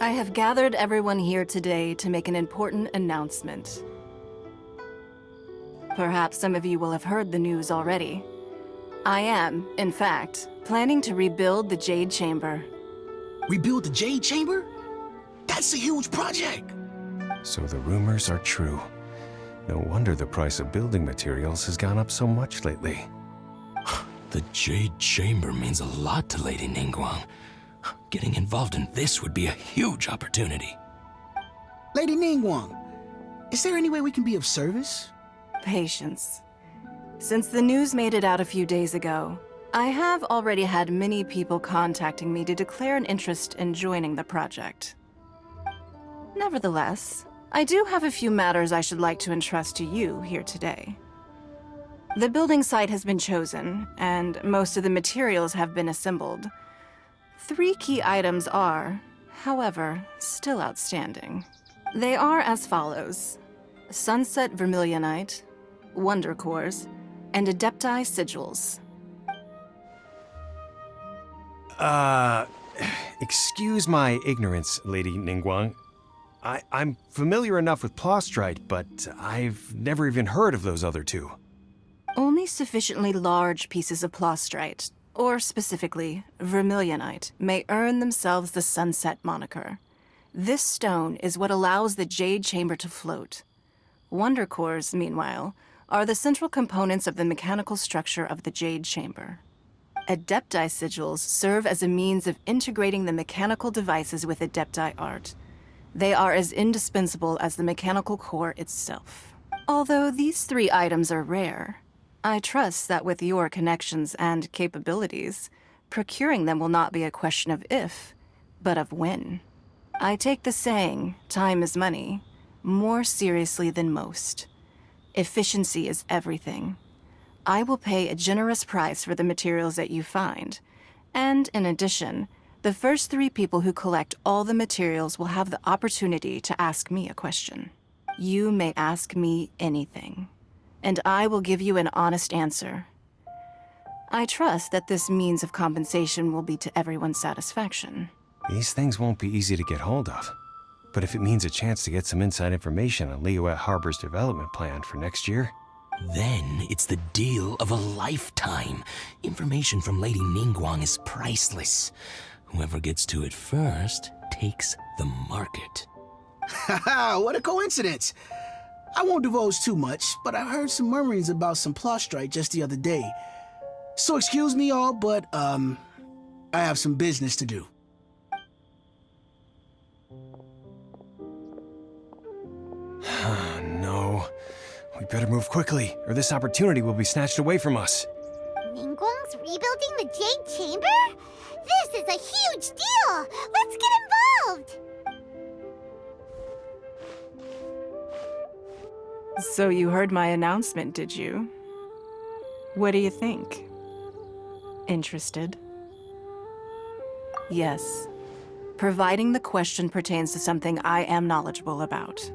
I have gathered everyone here today to make an important announcement. Perhaps some of you will have heard the news already. I am, in fact, planning to rebuild the Jade Chamber. Rebuild the Jade Chamber? That's a huge project! So the rumors are true. No wonder the price of building materials has gone up so much lately. The Jade Chamber means a lot to Lady Ningguang. Getting involved in this would be a huge opportunity. Lady Ningguang, is there any way we can be of service? Patience. Since the news made it out a few days ago, I have already had many people contacting me to declare an interest in joining the project. Nevertheless, I do have a few matters I should like to entrust to you here today. The building site has been chosen, and most of the materials have been assembled. 3 key items are, however, still outstanding. They are as follows: Sunset Vermilionite, Wonder Cores, and Adepti Sigils. Excuse my ignorance, Lady Ningguang. I'm familiar enough with Plostrite, but I've never even heard of those other 2. Only sufficiently large pieces of Plostrite, or specifically Vermilionite, may earn themselves the Sunset moniker. This stone is what allows the Jade Chamber to float. Wonder Cores, meanwhile, are the central components of the mechanical structure of the Jade Chamber. Adepti Sigils serve as a means of integrating the mechanical devices with Adepti art. They are as indispensable as the mechanical core itself. Although these 3 items are rare, I trust that with your connections and capabilities, procuring them will not be a question of if, but of when. I take the saying, time is money, more seriously than most. Efficiency is everything. I will pay a generous price for the materials that you find, and in addition, the first 3 people who collect all the materials will have the opportunity to ask me a question. You may ask me anything, and I will give you an honest answer. I trust that this means of compensation will be to everyone's satisfaction. These things won't be easy to get hold of. But if it means a chance to get some inside information on Liyuet Harbor's development plan for next year... Then it's the deal of a lifetime. Information from Lady Ningguang is priceless. Whoever gets to it first takes the market. Haha, what a coincidence! I won't divulge too much, but I heard some murmurings about some Plostrite just the other day. So excuse me all, but, I have some business to do. No. We better move quickly, or this opportunity will be snatched away from us. Ningguang's rebuilding the Jade Chamber? This is a huge deal! Let's get involved! So you heard my announcement, did you? What do you think? Interested? Yes. Providing the question pertains to something I am knowledgeable about.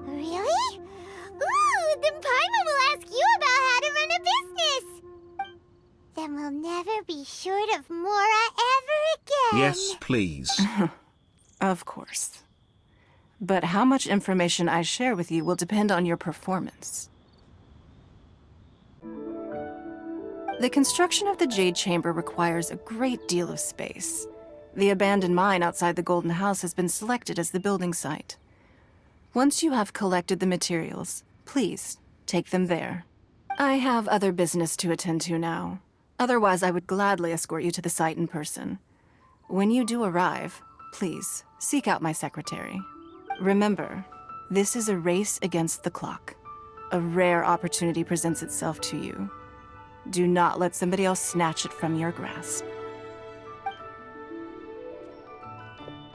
Really? Ooh, then Paimon will ask you about how to run a business! Then we'll never be short of Mora ever again! Yes, please. Of course. But how much information I share with you will depend on your performance. The construction of the Jade Chamber requires a great deal of space. The abandoned mine outside the Golden House has been selected as the building site. Once you have collected the materials, please take them there. I have other business to attend to now. Otherwise, I would gladly escort you to the site in person. When you do arrive, please seek out my secretary. Remember, this is a race against the clock. A rare opportunity presents itself to you. Do not let somebody else snatch it from your grasp.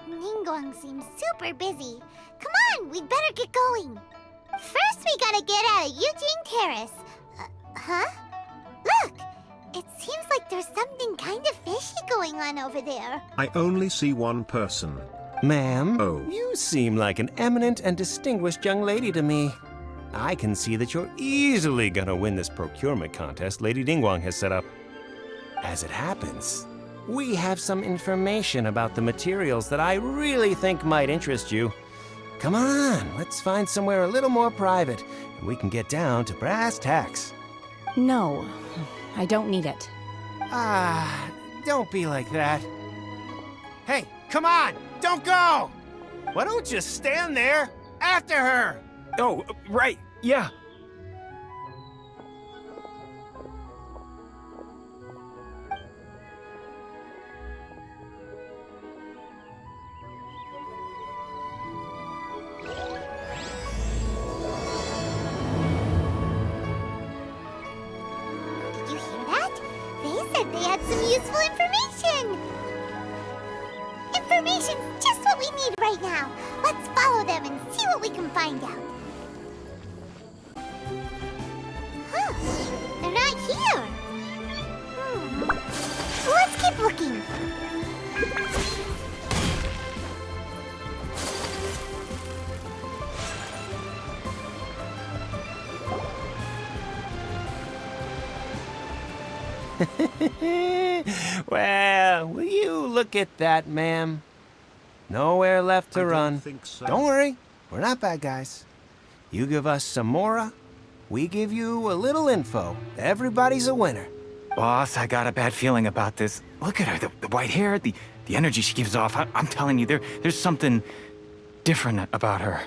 Ningguang seems super busy. Come on, we'd better get going. First, we gotta get out of Eugene Terrace. Huh? Look! It seems like there's something kind of fishy going on over there. I only see one person. Ma'am, Oh. you seem like an eminent and distinguished young lady to me. I can see that you're easily gonna win this procurement contest Lady Ningguang has set up. As it happens, We have some information about the materials that I really think might interest you. Come on, let's find somewhere a little more private, and we can get down to brass tacks. No, I don't need it. Don't be like that. Hey, come on, don't go! Why don't you stand there after her? Oh, right, yeah. Did you hear that? They said they had some useful information. Information's just what we need right now. Let's follow them and see what we can find out. Huh. They're not here. Let's keep looking. Well, will you look at that, ma'am? Nowhere left to I don't run. think so. Don't worry, we're not bad guys. You give us some mora, we give you a little info. Everybody's a winner. Boss, I got a bad feeling about this. Look at her, the white hair, the energy she gives off. I'm telling you, there's something different about her.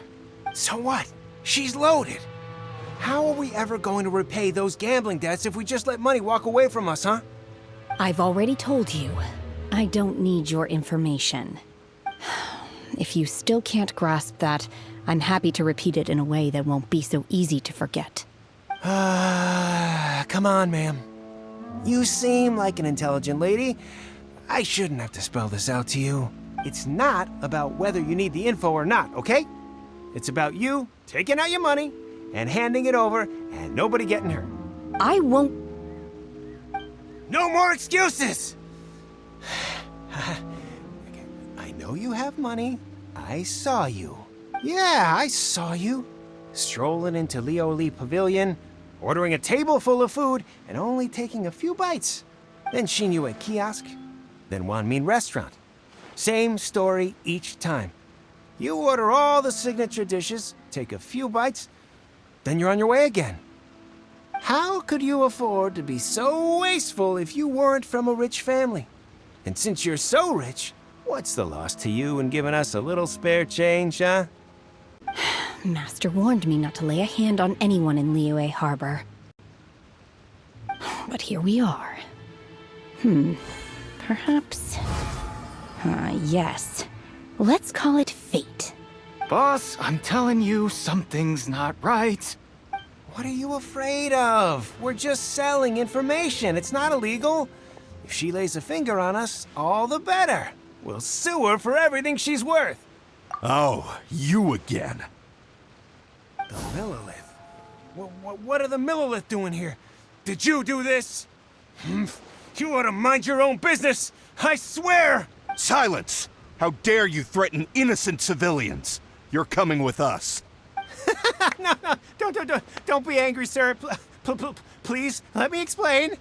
So what? She's loaded. How are we ever going to repay those gambling debts if we just let money walk away from us, huh? I've already told you, I don't need your information. If you still can't grasp that, I'm happy to repeat it in a way that won't be so easy to forget. Come on, ma'am. You seem like an intelligent lady. I shouldn't have to spell this out to you. It's not about whether you need the info or not, okay? It's about you taking out your money and handing it over and nobody getting hurt. I won't. No more excuses! I know you have money. I saw you. Yeah, I saw you. Strolling into Leo Lee Pavilion, ordering a table full of food, and only taking a few bites. Then Shinyu at kiosk, then Wanmin restaurant. Same story each time. You order all the signature dishes, take a few bites, then you're on your way again. How could you afford to be so wasteful if you weren't from a rich family? And since you're so rich, what's the loss to you in giving us a little spare change, huh? Master warned me not to lay a hand on anyone in Liyue Harbor. But here we are. Perhaps... yes. Let's call it fate. Boss, I'm telling you, something's not right. What are you afraid of? We're just selling information. It's not illegal. If she lays a finger on us, all the better. We'll sue her for everything she's worth. Oh, you again. The Millilith? What are the Millilith doing here? Did you do this? You ought to mind your own business. I swear! Silence! How dare you threaten innocent civilians? You're coming with us. No, don't be angry, sir. Please, let me explain.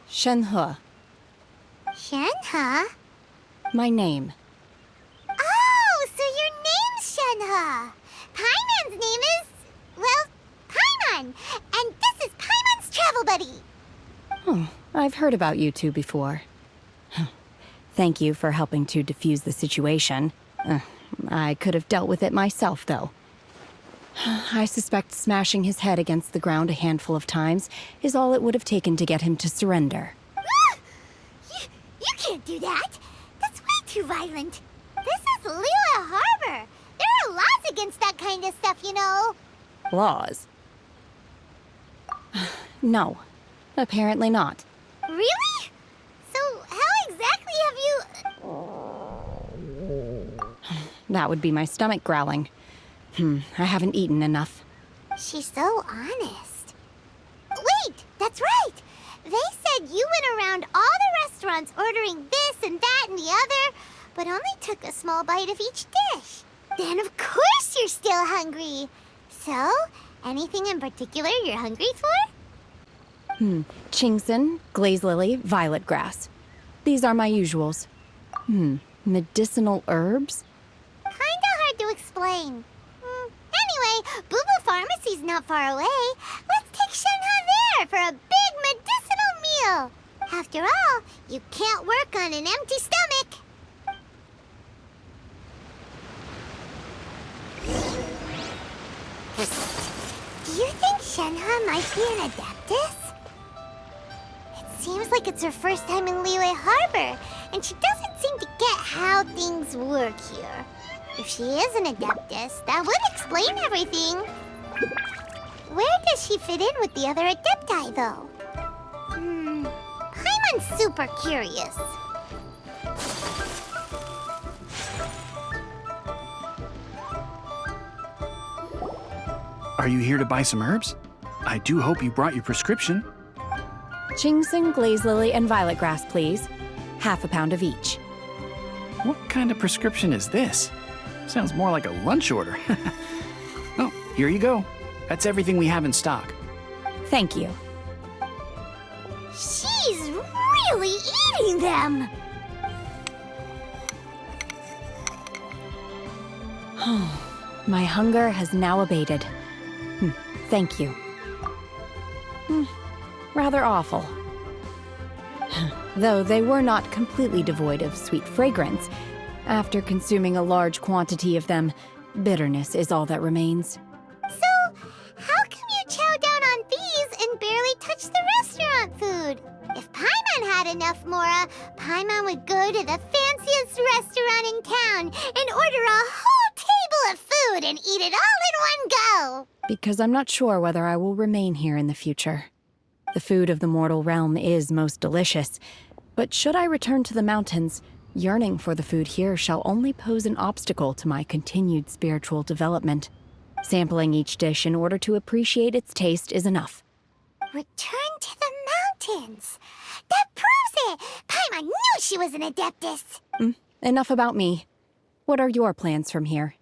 Shenhe, Shenhe? my name. Oh, so your name's Shenhe. Paimon's name is, well, Paimon. And this is Paimon's travel buddy. Oh, I've heard about you two before. Thank you for helping to defuse the situation. I could have dealt with it myself, though. I suspect smashing his head against the ground a handful of times is all it would have taken to get him to surrender. You can't do that. That's way too violent. This is Liyue Harbor. There are laws against that kind of stuff, you know. Laws? No, apparently not. Really? So how exactly have you... That would be my stomach growling. I haven't eaten enough. She's so honest. Wait, that's right. They said you went around all the restaurants ordering this and that and the other, but only took a small bite of each dish. Then of course you're still hungry. So, anything in particular you're hungry for? Chingson, glaze lily, violet grass. These are my usuals. Medicinal herbs? Kinda hard to explain. Anyway, Boo Boo Pharmacy's not far away. Let's take Shenhe there for a big medicinal meal. After all, you can't work on an empty stomach. Do you think Shenhe might be an Adeptus? It seems like it's her first time in Liyue Harbor, and she doesn't seem to get how things work here. If she is an Adeptus, that would explain everything. Where does she fit in with the other Adepti, though? Paimon's super curious. Are you here to buy some herbs? I do hope you brought your prescription. Chingson, glaze lily, and violet grass, please. Half a pound of each. What kind of prescription is this? Sounds more like a lunch order. Oh, here you go. That's everything we have in stock. Thank you. She's really eating them! My hunger has now abated. Thank you. Rather awful. Though they were not completely devoid of sweet fragrance, after consuming a large quantity of them, bitterness is all that remains. So, how come you chow down on these and barely touch the restaurant food? If Paimon had enough Mora, Paimon would go to the fanciest restaurant in town and order a whole table of food and eat it all in one go. Because I'm not sure whether I will remain here in the future. The food of the mortal realm is most delicious, but should I return to the mountains, yearning for the food here shall only pose an obstacle to my continued spiritual development. Sampling each dish in order to appreciate its taste is enough. Return to the mountains. That proves it! Paimon knew she was an Adeptus. Enough about me. What are your plans from here?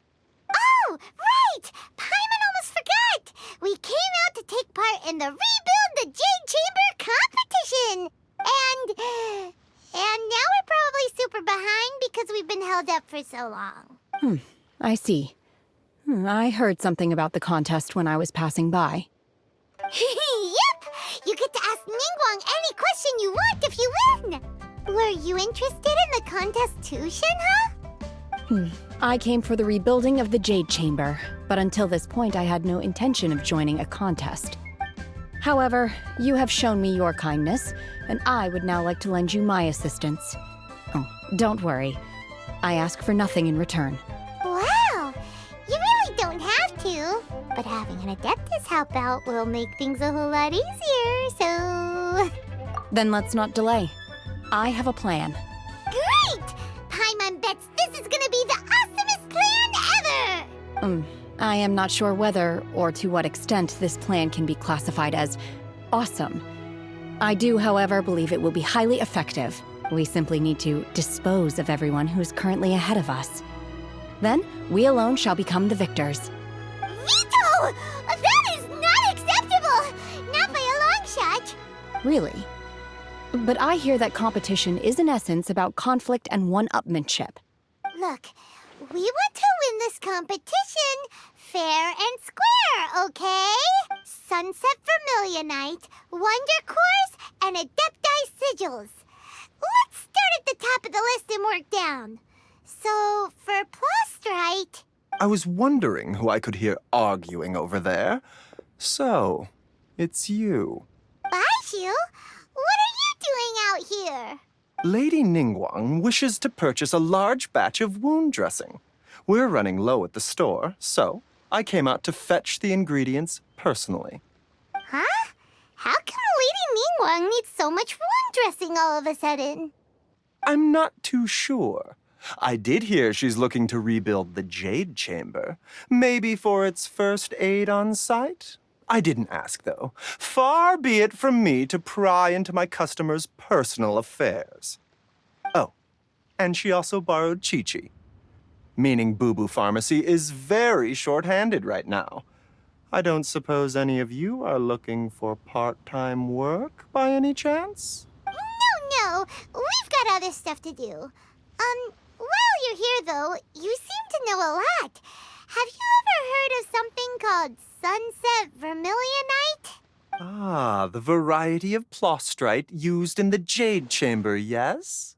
Oh, right! Paimon almost forgot! We came out to take part in the Rebuild the Jade Chamber competition! And now we're probably super behind because we've been held up for so long. I see. I heard something about the contest when I was passing by. Yep! You get to ask Ningguang any question you want if you win! Were you interested in the contest too, Shenhe? I came for the rebuilding of the Jade Chamber, but until this point I had no intention of joining a contest. However, you have shown me your kindness, and I would now like to lend you my assistance. Oh, don't worry. I ask for nothing in return. Wow! You really don't have to. But having an Adeptus help out will make things a whole lot easier, so... Then let's not delay. I have a plan. Great! Paimon bets this is gonna be the awesomest plan ever! I am not sure whether or to what extent this plan can be classified as awesome. I do, however, believe it will be highly effective. We simply need to dispose of everyone who's currently ahead of us. Then, we alone shall become the victors. Veto! That is not acceptable! Not by a long shot! Really? But I hear that competition is in essence about conflict and one-upmanship. Look, we want to win this competition fair and square, okay? Sunset Vermilionite, Wonder Cores, and Adepti Sigils. Let's start at the top of the list and work down. So, for Plostrite... I was wondering who I could hear arguing over there. So, it's you. Baishu? What are you doing out here? Lady Ningguang wishes to purchase a large batch of wound dressing. We're running low at the store, so I came out to fetch the ingredients personally. Huh? How come Lady Ningguang needs so much wound dressing all of a sudden? I'm not too sure. I did hear she's looking to rebuild the Jade Chamber. Maybe for its first aid on site? I didn't ask, though. Far be it from me to pry into my customers' personal affairs. Oh, and she also borrowed Chi-Chi. Meaning Boo Boo Pharmacy is very short-handed right now. I don't suppose any of you are looking for part-time work by any chance? No, we've got other stuff to do. While you're here, though, you seem to know a lot. Have you ever heard of something called sunset vermilionite? Ah, the variety of plostrite used in the Jade Chamber, yes?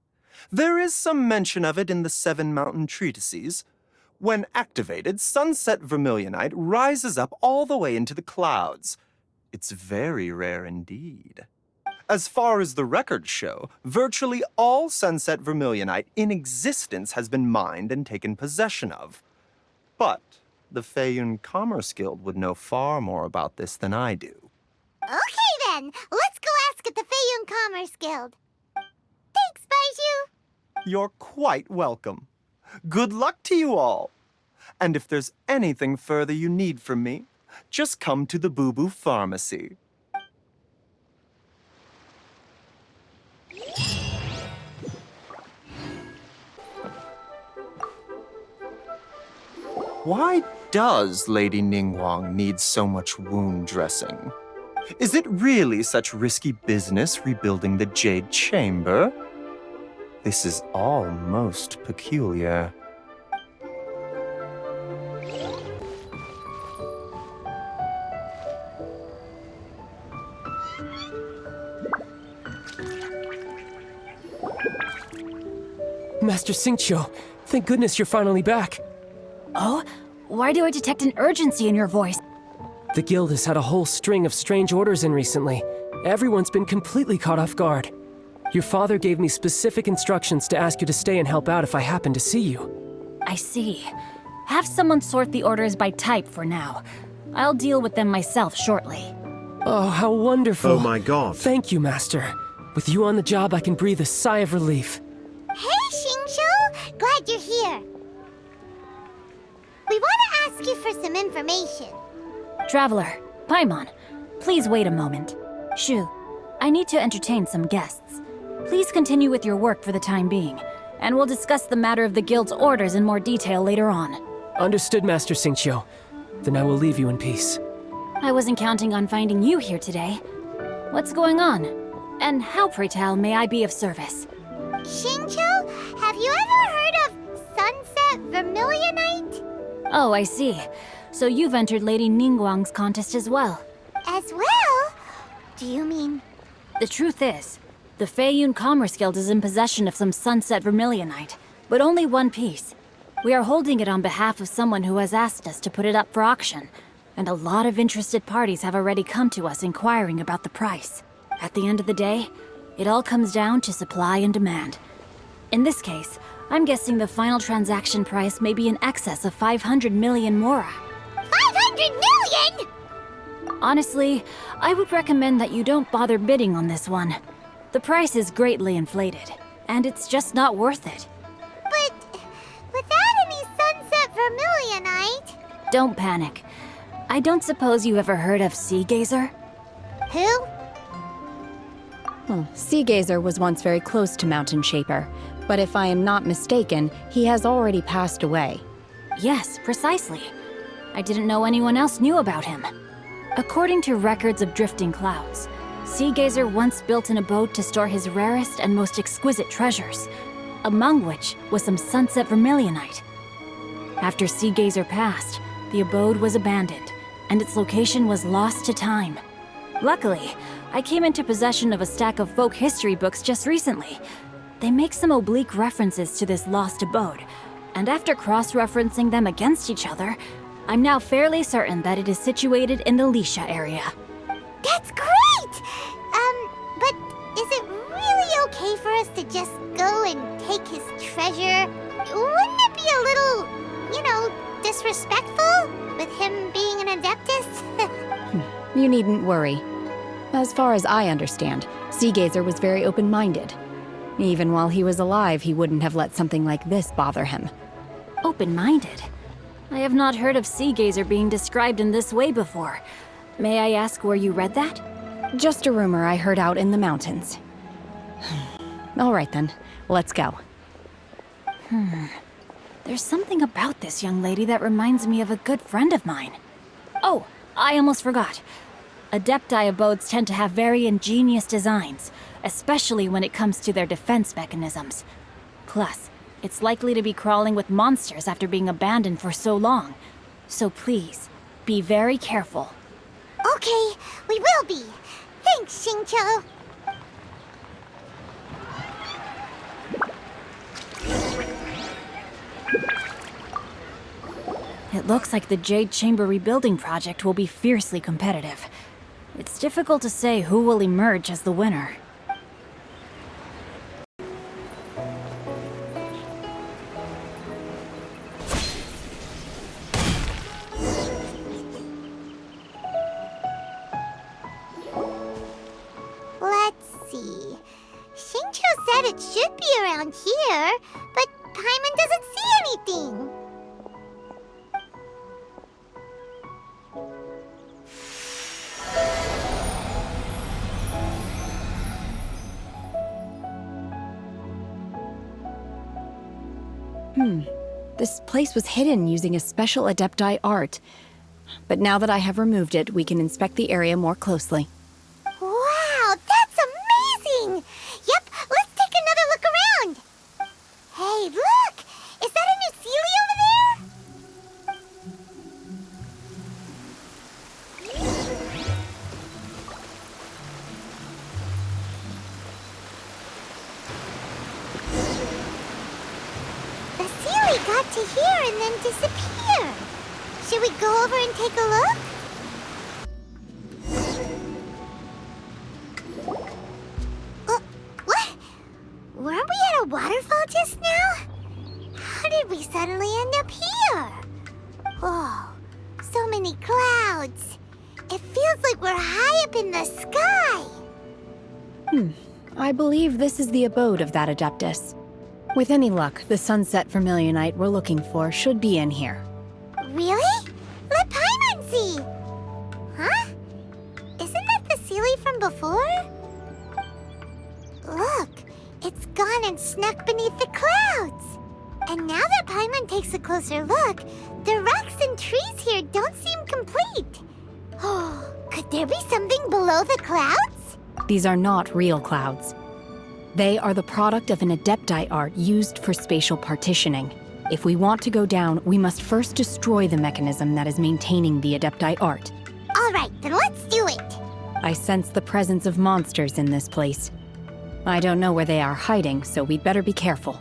There is some mention of it in the Seven Mountain Treatises. When activated, sunset vermilionite rises up all the way into the clouds. It's very rare indeed. As far as the records show, virtually all sunset vermilionite in existence has been mined and taken possession of. But the Feiyun Commerce Guild would know far more about this than I do. Okay then, let's go ask at the Feiyun Commerce Guild. Thanks, Baiju. You're quite welcome. Good luck to you all. And if there's anything further you need from me, just come to the Boo Boo Pharmacy. Why does Lady Ningguang need so much wound dressing? Is it really such risky business rebuilding the Jade Chamber? This is all most peculiar. Master Xingqiu, thank goodness you're finally back. Oh? Why do I detect an urgency in your voice? The guild has had a whole string of strange orders in recently. Everyone's been completely caught off guard. Your father gave me specific instructions to ask you to stay and help out if I happen to see you. I see. Have someone sort the orders by type for now. I'll deal with them myself shortly. Oh, how wonderful. Oh my god. Thank you, Master. With you on the job, I can breathe a sigh of relief. Hey, Xingqiu! Glad you're here. We want to ask you for some information. Traveler, Paimon, please wait a moment. Shu, I need to entertain some guests. Please continue with your work for the time being, and we'll discuss the matter of the guild's orders in more detail later on. Understood, Master Xingqiu. Then I will leave you in peace. I wasn't counting on finding you here today. What's going on? And how, pray tell, may I be of service? Xingqiu, have you ever heard of sunset vermilionite? Oh, I see. So you've entered Lady Ningguang's contest as well. As well? Do you mean... The truth is, the Feiyun Commerce Guild is in possession of some sunset vermilionite, but only one piece. We are holding it on behalf of someone who has asked us to put it up for auction, and a lot of interested parties have already come to us inquiring about the price. At the end of the day, it all comes down to supply and demand. In this case, I'm guessing the final transaction price may be in excess of 500 million mora. 500 million?! Honestly, I would recommend that you don't bother bidding on this one. The price is greatly inflated, and it's just not worth it. But without any sunset vermilionite... Don't panic. I don't suppose you ever heard of Sea Gazer? Who? Sea Gazer was once very close to Mountain Shaper, but if I am not mistaken, he has already passed away. Yes, precisely. I didn't know anyone else knew about him. According to records of drifting clouds, Sea Gazer once built an abode to store his rarest and most exquisite treasures, among which was some sunset vermilionite. After Sea Gazer passed, the abode was abandoned, and its location was lost to time. Luckily, I came into possession of a stack of folk history books just recently. They make some oblique references to this lost abode, and after cross-referencing them against each other, I'm now fairly certain that it is situated in the Lisha area. That's great! But is it really okay for us to just go and take his treasure? Wouldn't it be a little, disrespectful with him being an Adeptus? You needn't worry. As far as I understand, Sea Gazer was very open-minded. Even while he was alive, he wouldn't have let something like this bother him. Open-minded? I have not heard of Sea Gazer being described in this way before. May I ask where you read that? Just a rumor I heard out in the mountains. All right then, let's go. There's something about this young lady that reminds me of a good friend of mine. Oh, I almost forgot. Adepti abodes tend to have very ingenious designs, especially when it comes to their defense mechanisms. Plus, it's likely to be crawling with monsters after being abandoned for so long. So please, be very careful. Okay, we will be. Thanks, Xingqiu. It looks like the Jade Chamber rebuilding project will be fiercely competitive. It's difficult to say who will emerge as the winner. Let's see. Xingqiu said it should be around here, but Paimon doesn't see anything. This place was hidden using a special Adepti art. But now that I have removed it, we can inspect the area more closely. Wow, that's amazing! Yep, let's take another look around. Hey, look! Is that a new Sealy over there? The Sealy got to here and then disappear. Should we go over and take a look? What? Weren't we at a waterfall just now? How did we suddenly end up here? Oh, so many clouds. It feels like we're high up in the sky. I believe this is the abode of that Adeptus. With any luck, the sunset vermilionite we're looking for should be in here. Really? Let Paimon see. Huh? Isn't that the Sealy from before? Look, it's gone and snuck beneath the clouds. And now that Paimon takes a closer look, the rocks and trees here don't seem complete. Oh, could there be something below the clouds? These are not real clouds. They are the product of an Adepti art used for spatial partitioning. If we want to go down, we must first destroy the mechanism that is maintaining the Adepti art. All right, then let's do it. I sense the presence of monsters in this place. I don't know where they are hiding, so we'd better be careful.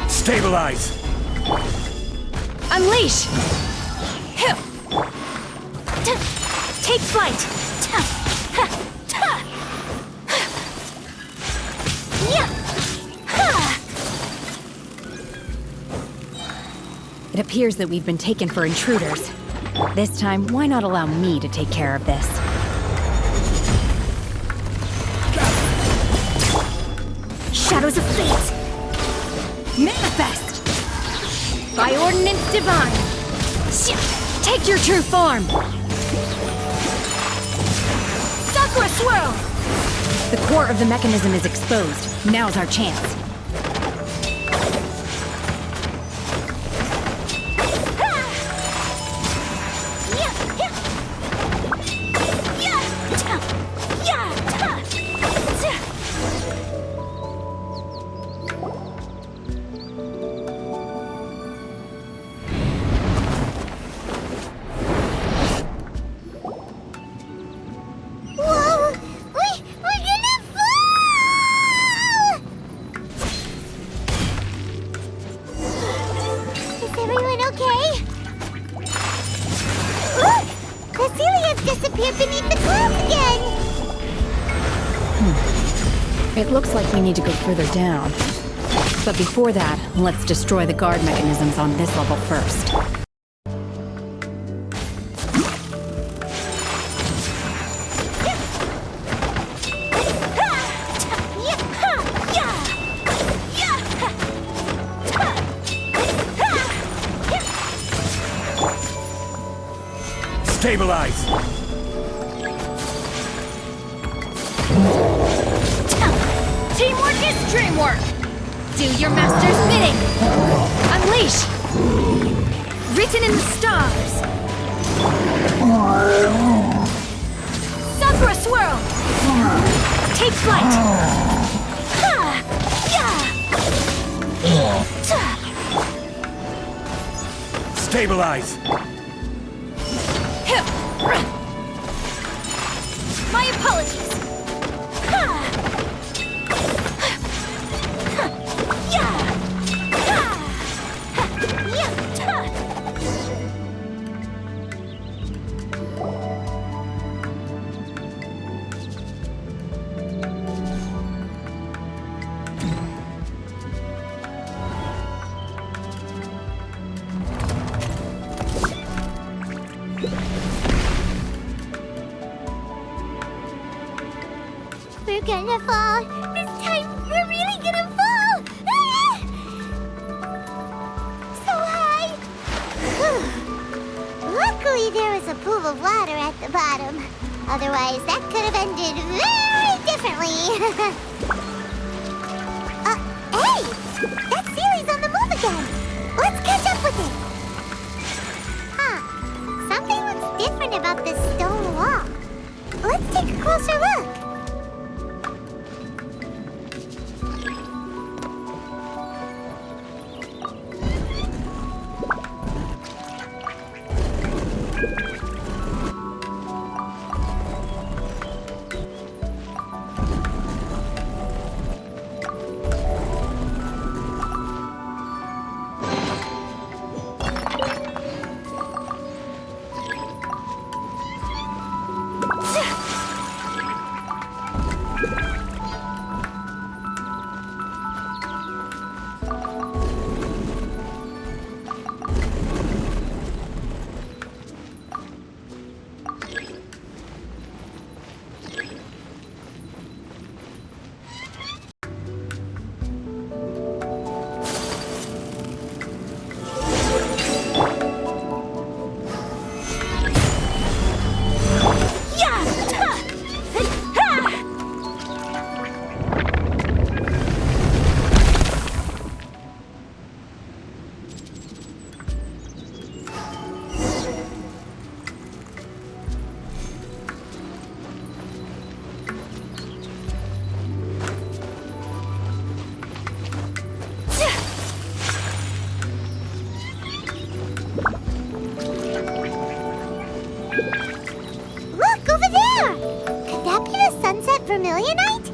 Stabilize! Unleash! Take flight! It appears that we've been taken for intruders. This time, why not allow me to take care of this? Shadows of fate! Manifest! By ordinance divine! Take your true form! Sakura swirl! The core of the mechanism is exposed. Now's our chance. It looks like we need to go further down. But before that, let's destroy the guard mechanisms on this level first. Stabilize! Teamwork is dreamwork! Do your master's bidding! Unleash! Written in the stars! Sakura swirl! Take flight! Ha! Yeah! Stabilize! My apologies! We're gonna fall. This time, we're really gonna fall. Ah! So high. Luckily, there was a pool of water at the bottom. Otherwise, that could have ended very differently. Hey! That Sealy's on the move again. Let's catch up with it. Huh. Something looks different about this stone wall. Let's take a closer look. Look, over there! Could that be the sunset vermilionite?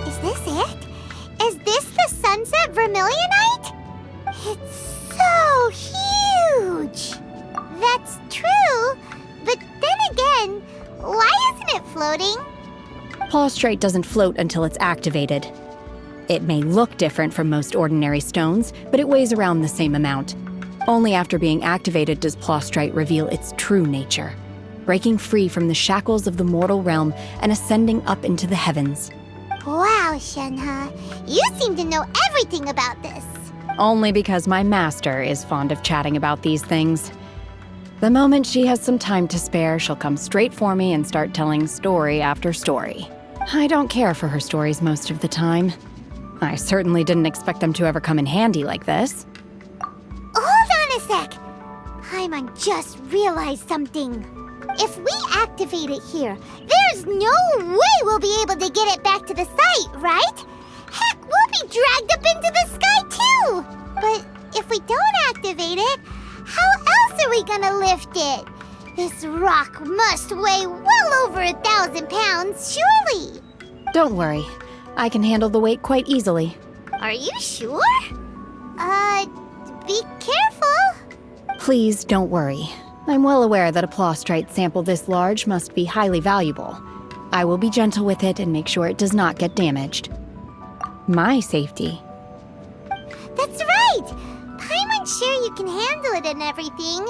Is this it? Is this the sunset vermilionite? It's so huge! That's true, but then again, why isn't it floating? Plaustrite doesn't float until it's activated. It may look different from most ordinary stones, but it weighs around the same amount. Only after being activated does Plaustrite reveal its true nature, breaking free from the shackles of the mortal realm and ascending up into the heavens. Wow, Shenhe, you seem to know everything about this. Only because my master is fond of chatting about these things. The moment she has some time to spare, she'll come straight for me and start telling story after story. I don't care for her stories most of the time. I certainly didn't expect them to ever come in handy like this. Hold on a sec. Paimon just realized something. If we activate it here, there's no way we'll be able to get it back to the site, right? Heck, we'll be dragged up into the sky too! But if we don't activate it, how else are we gonna lift it? This rock must weigh well over 1,000 pounds, surely! Don't worry. I can handle the weight quite easily. Are you sure? Be careful! Please don't worry. I'm well aware that a plaustrite sample this large must be highly valuable. I will be gentle with it and make sure it does not get damaged. My safety sure you can handle it and everything,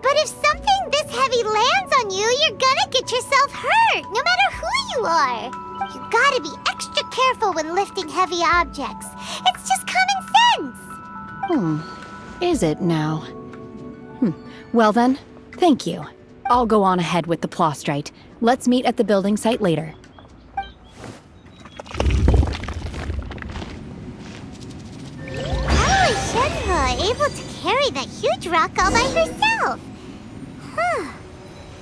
but if something this heavy lands on you, you're gonna get yourself hurt, no matter who you are. You gotta be extra careful when lifting heavy objects. It's just common sense. Is it now? Well then, thank you. I'll go on ahead with the plostrite. Let's meet at the building site later. How is Shenhe able to carry that huge rock all by herself? Huh.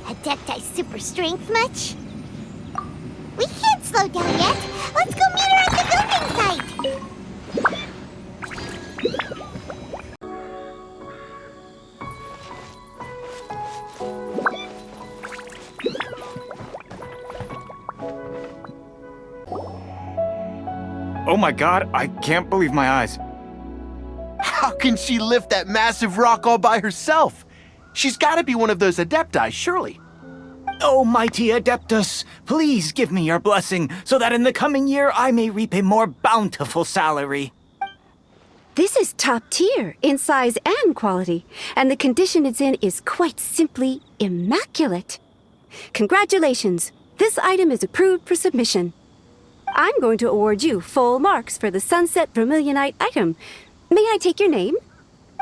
Adepti super strength much? We can't slow down yet. Let's go meet her at the building site. Oh my god, I can't believe my eyes. How can she lift that massive rock all by herself? She's gotta be one of those Adepti, surely. Oh, mighty Adeptus, please give me your blessing so that in the coming year I may reap a more bountiful salary. This is top tier in size and quality, and the condition it's in is quite simply immaculate. Congratulations! This item is approved for submission. I'm going to award you full marks for the Sunset Vermilionite item. May I take your name?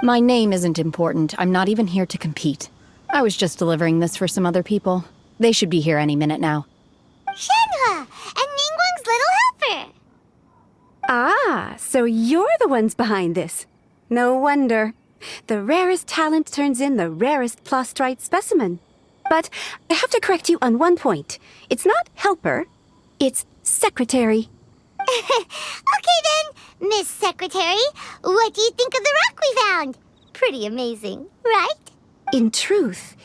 My name isn't important. I'm not even here to compete. I was just delivering this for some other people. They should be here any minute now. Shenhe, and Ningguang's little helper. Ah, so you're the ones behind this. No wonder. The rarest talent turns in the rarest plostrite specimen. But I have to correct you on one point. It's not helper, it's secretary. Okay then, Miss Secretary, what do you think of the rock we found? Pretty amazing, right? In truth,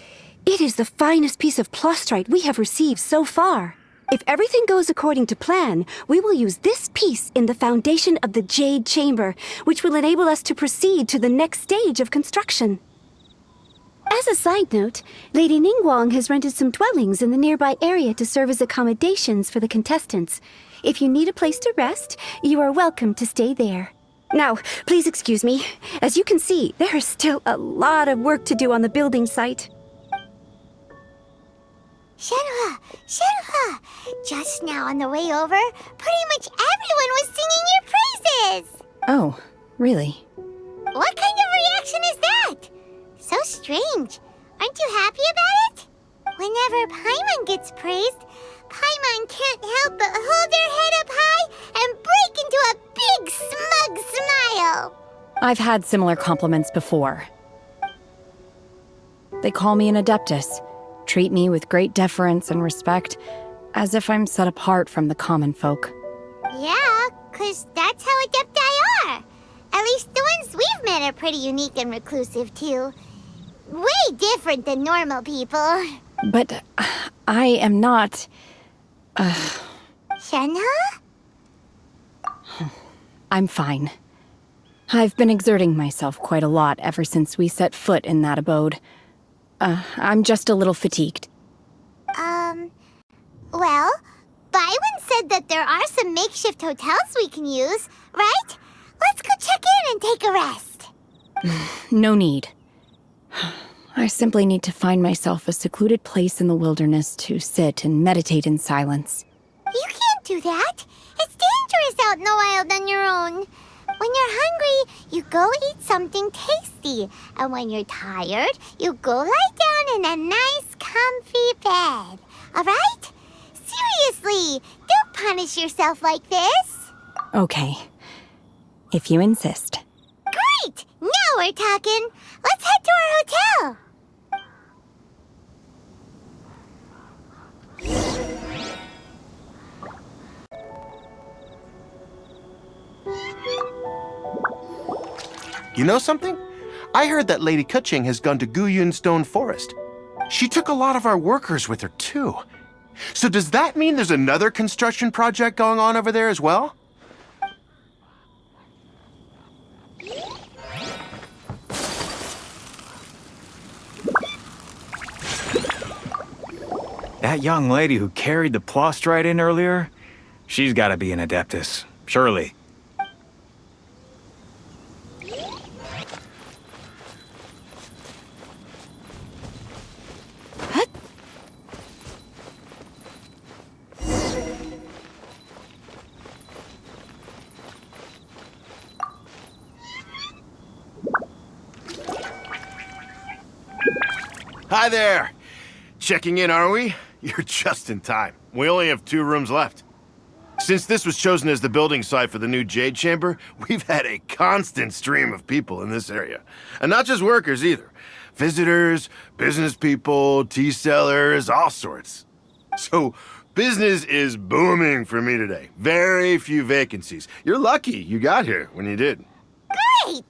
it is the finest piece of plostrite we have received so far. If everything goes according to plan, we will use this piece in the foundation of the Jade Chamber, which will enable us to proceed to the next stage of construction. As a side note, Lady Ningguang has rented some dwellings in the nearby area to serve as accommodations for the contestants. If you need a place to rest, you are welcome to stay there. Now, please excuse me. As you can see, there is still a lot of work to do on the building site. Shenhe, just now on the way over, pretty much everyone was singing your praises. Oh, really? What kind of reaction is that? So strange. Aren't you happy about it? Whenever Paimon gets praised, Paimon can't help but hold their head up high and break into a big smug smile. I've had similar compliments before. They call me an Adeptus, treat me with great deference and respect, as if I'm set apart from the common folk. Yeah, 'cause that's how Adepti are. At least the ones we've met are pretty unique and reclusive, too. Way different than normal people. But I am not... Shenhe? I'm fine. I've been exerting myself quite a lot ever since we set foot in that abode. I'm just a little fatigued. Well, Byron said that there are some makeshift hotels we can use, right? Let's go check in and take a rest. No need. I simply need to find myself a secluded place in the wilderness to sit and meditate in silence. You can't do that. It's dangerous out in the wild on your own. When you're hungry, you go eat something tasty. And when you're tired, you go lie down in a nice, comfy bed. All right? Seriously, don't punish yourself like this. Okay. If you insist. Great! Now we're talking. Let's head to our hotel. You know something? I heard that Lady Keqing has gone to Guyun Stone Forest. She took a lot of our workers with her, too. So does that mean there's another construction project going on over there as well? That young lady who carried the plostrite in earlier, she's gotta be an Adeptus, surely. Hi there! Checking in, are we? You're just in time. We only have 2 rooms left. Since this was chosen as the building site for the new Jade Chamber, we've had a constant stream of people in this area. And not just workers either. Visitors, business people, tea sellers, all sorts. So, business is booming for me today. Very few vacancies. You're lucky you got here when you did. Great!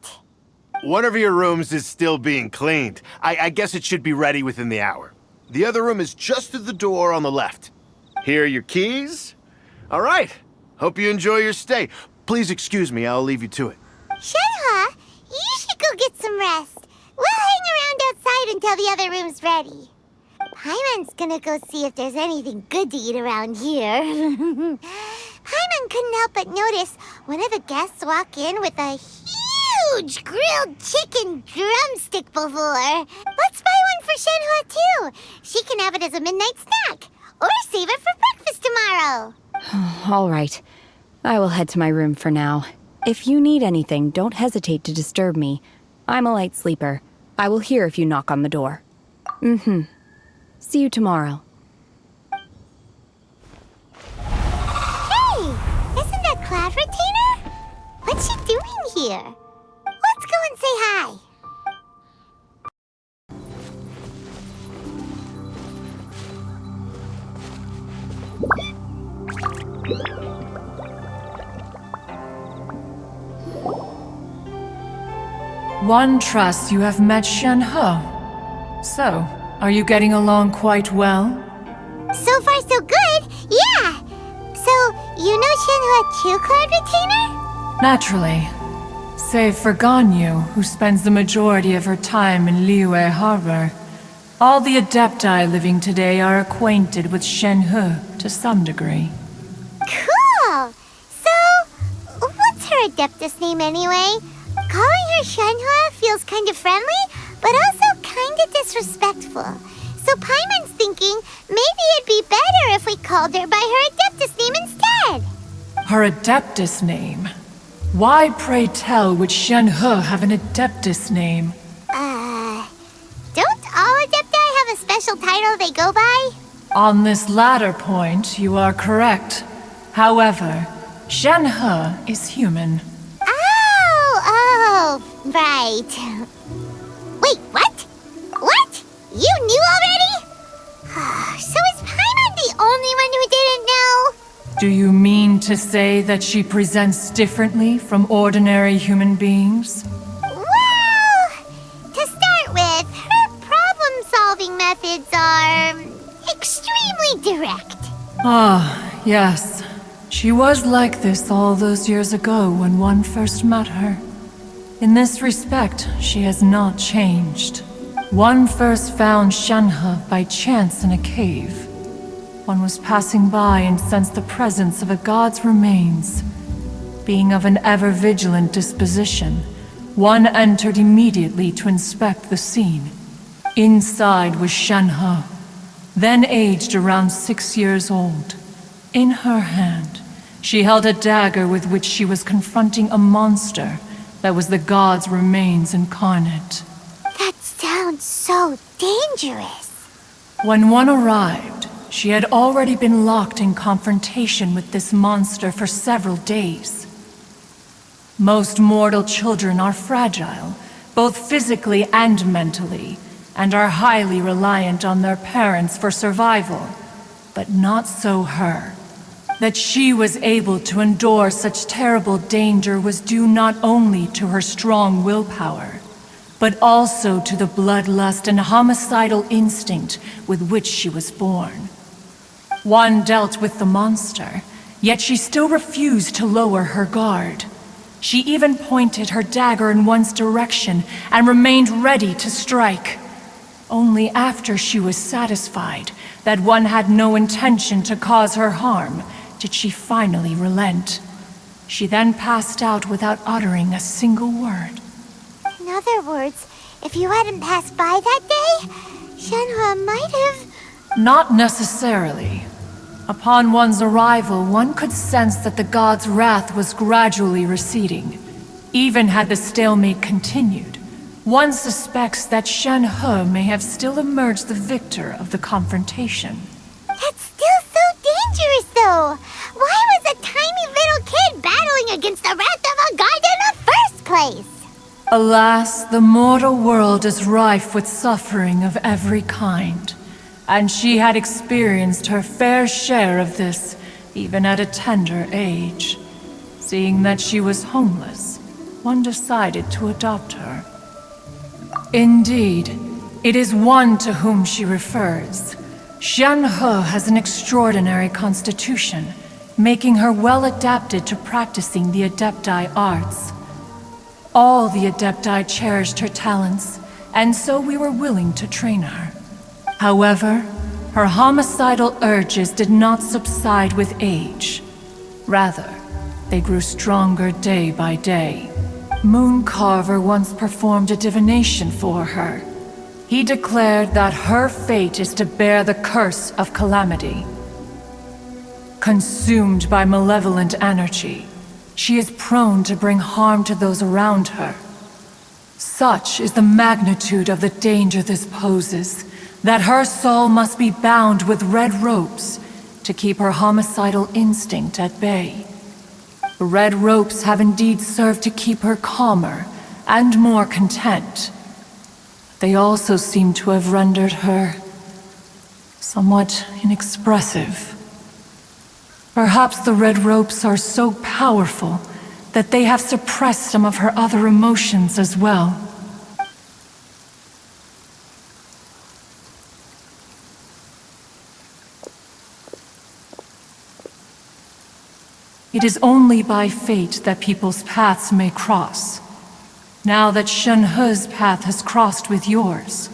One of your rooms is still being cleaned. I guess it should be ready within the hour. The other room is just through the door on the left. Here are your keys. All right. Hope you enjoy your stay. Please excuse me, I'll leave you to it. Shenhua, you should go get some rest. We'll hang around outside until the other room's ready. Paimon's gonna go see if there's anything good to eat around here. Paimon couldn't help but notice one of the guests walk in with a huge grilled chicken drumstick before. Let's buy one for Shenhua too. She can have it as a midnight snack. Or save it for breakfast tomorrow. All right. I will head to my room for now. If you need anything, don't hesitate to disturb me. I'm a light sleeper. I will hear if you knock on the door. Mm-hmm. See you tomorrow. Hey! Isn't that Cloud Retainer? What's she doing here? Let's go and say hi. One trusts you have met Shenhe. So, are you getting along quite well? So far, so good. Yeah. So, you know Shenhua too, Cloud Retainer? Naturally. Save for Ganyu, who spends the majority of her time in Liyue Harbor. All the Adepti living today are acquainted with Shenhe to some degree. Cool. So, what's her Adeptus name anyway? Calling her Shenhua feels kind of friendly, but also kind of disrespectful. So Paimon's thinking maybe it'd be better if we called her by her Adeptus name instead. Her Adeptus name? Why, pray tell, would Shenhe have an Adeptus name? Don't all Adepti have a special title they go by? On this latter point, you are correct. However, Shenhe is human. Oh, right. Wait, what? What? You knew already? So is Paimon the only one who didn't know? Do you mean to say that she presents differently from ordinary human beings? Well, to start with, her problem-solving methods are extremely direct. Ah, yes. She was like this all those years ago when one first met her. In this respect, she has not changed. One first found Shenhe by chance in a cave. One was passing by and sensed the presence of a god's remains. Being of an ever-vigilant disposition, one entered immediately to inspect the scene. Inside was Shenhe, then aged around 6 years old. In her hand, she held a dagger with which she was confronting a monster that was the god's remains incarnate. That sounds so dangerous. When one arrived, she had already been locked in confrontation with this monster for several days. Most mortal children are fragile, both physically and mentally, and are highly reliant on their parents for survival. But not so her. That she was able to endure such terrible danger was due not only to her strong willpower, but also to the bloodlust and homicidal instinct with which she was born. One dealt with the monster, yet she still refused to lower her guard. She even pointed her dagger in one's direction and remained ready to strike. Only after she was satisfied that one had no intention to cause her harm did she finally relent. She then passed out without uttering a single word. In other words, if you hadn't passed by that day, Shenhua might have... Not necessarily. Upon one's arrival, one could sense that the god's wrath was gradually receding. Even had the stalemate continued, one suspects that Shen He may have still emerged the victor of the confrontation. That's still so dangerous, though. Why was a tiny little kid battling against the wrath of a god in the first place? Alas, the mortal world is rife with suffering of every kind, and she had experienced her fair share of this, even at a tender age. Seeing that she was homeless, one decided to adopt her. Indeed, it is one to whom she refers. Shen He has an extraordinary constitution, making her well adapted to practicing the Adepti arts. All the Adepti cherished her talents, and so we were willing to train her. However, her homicidal urges did not subside with age. Rather, they grew stronger day by day. Mooncarver once performed a divination for her. He declared that her fate is to bear the curse of calamity. Consumed by malevolent energy, she is prone to bring harm to those around her. Such is the magnitude of the danger this poses, that her soul must be bound with red ropes to keep her homicidal instinct at bay. The red ropes have indeed served to keep her calmer and more content. They also seem to have rendered her somewhat inexpressive. Perhaps the red ropes are so powerful that they have suppressed some of her other emotions as well. It is only by fate that people's paths may cross. Now that Shen He's path has crossed with yours,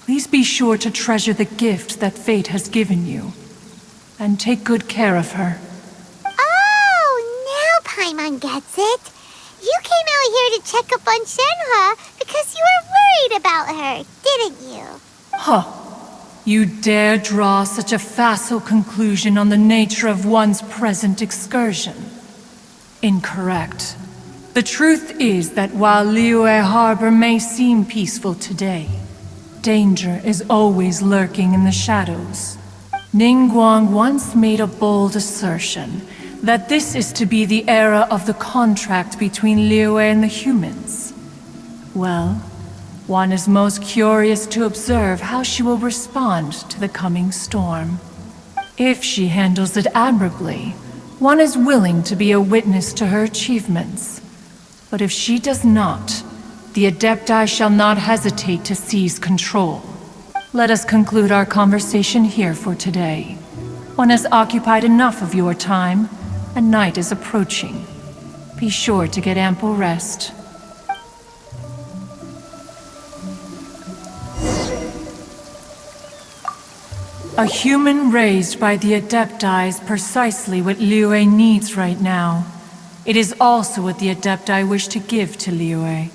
please be sure to treasure the gift that fate has given you, and take good care of her. Oh, now Paimon gets it. You came out here to check up on Shenhe because you were worried about her, didn't you? Huh. You dare draw such a facile conclusion on the nature of one's present excursion? Incorrect. The truth is that while Liyue Harbor may seem peaceful today, danger is always lurking in the shadows. Ningguang once made a bold assertion that this is to be the era of the contract between Liyue and the humans. Well, one is most curious to observe how she will respond to the coming storm. If she handles it admirably, one is willing to be a witness to her achievements. But if she does not, the Adepti shall not hesitate to seize control. Let us conclude our conversation here for today. One has occupied enough of your time, and night is approaching. Be sure to get ample rest. A human raised by the Adepti is precisely what Liyue needs right now. It is also what the Adepti wish to give to Liyue.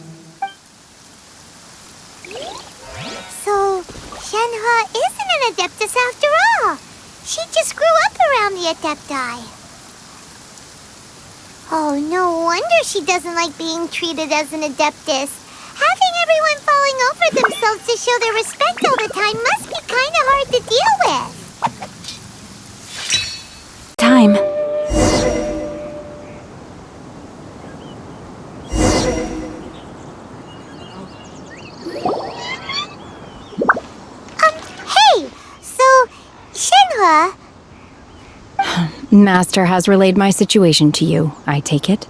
So, Shenhe isn't an Adeptus after all. She just grew up around the Adepti. Oh, no wonder she doesn't like being treated as an Adeptus. Having everyone falling over themselves to show their respect all the time must be kind of hard to deal with. Time. Hey! So, Shenhe... Master has relayed my situation to you, I take it.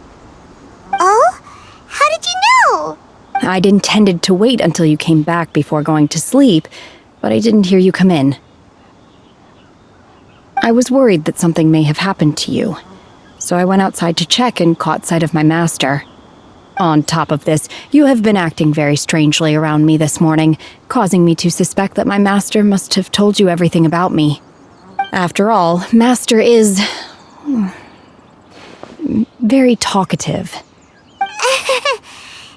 Oh? How did you know? I'd intended to wait until you came back before going to sleep, but I didn't hear you come in. I was worried that something may have happened to you, so I went outside to check and caught sight of my master. On top of this, you have been acting very strangely around me this morning, causing me to suspect that my master must have told you everything about me. After all, Master is... very talkative.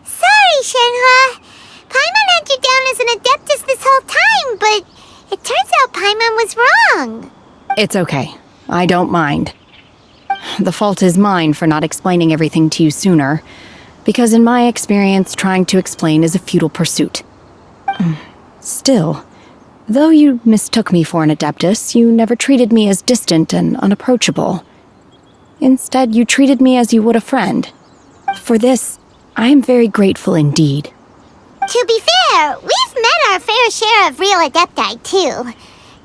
Sorry, Shenhe. Paimon had you down as an Adeptus this whole time, but it turns out Paimon was wrong. It's okay. I don't mind. The fault is mine for not explaining everything to you sooner. because in my experience, trying to explain is a futile pursuit. Still, though you mistook me for an Adeptus, you never treated me as distant and unapproachable. Instead, you treated me as you would a friend. For this, I am very grateful indeed. To be fair, we've met our fair share of real Adepti, too.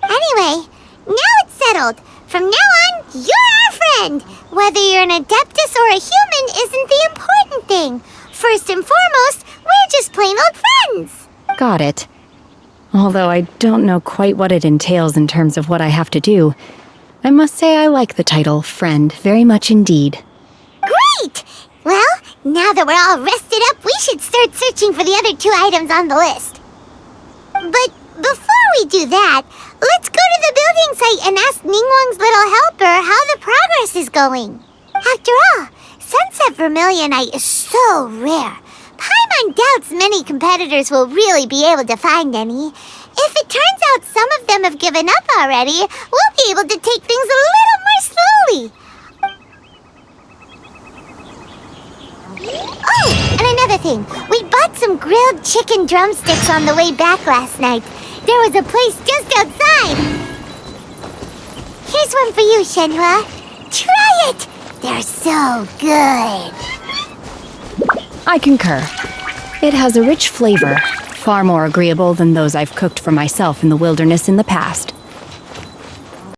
Anyway, now it's settled. From now on, you're our friend. Whether you're an Adeptus or a human isn't the important thing. First and foremost, we're just plain old friends. Got it. Although I don't know quite what it entails in terms of what I have to do, I must say I like the title friend very much indeed. Great! Well, now that we're all rested up, we should start searching for the other 2 items on the list. But before we do that, let's go to the building site and ask Ningguang's little helper how the progress is going. After all, Sunset Vermilionite is so rare. Paimon doubts many competitors will really be able to find any. If it turns out some of them have given up already, we'll be able to take things a little more slowly. Oh, and another thing. We bought some grilled chicken drumsticks on the way back last night. There was a place just outside. Here's one for you, Shenhua. Try it! They're so good. I concur. It has a rich flavor, far more agreeable than those I've cooked for myself in the wilderness in the past.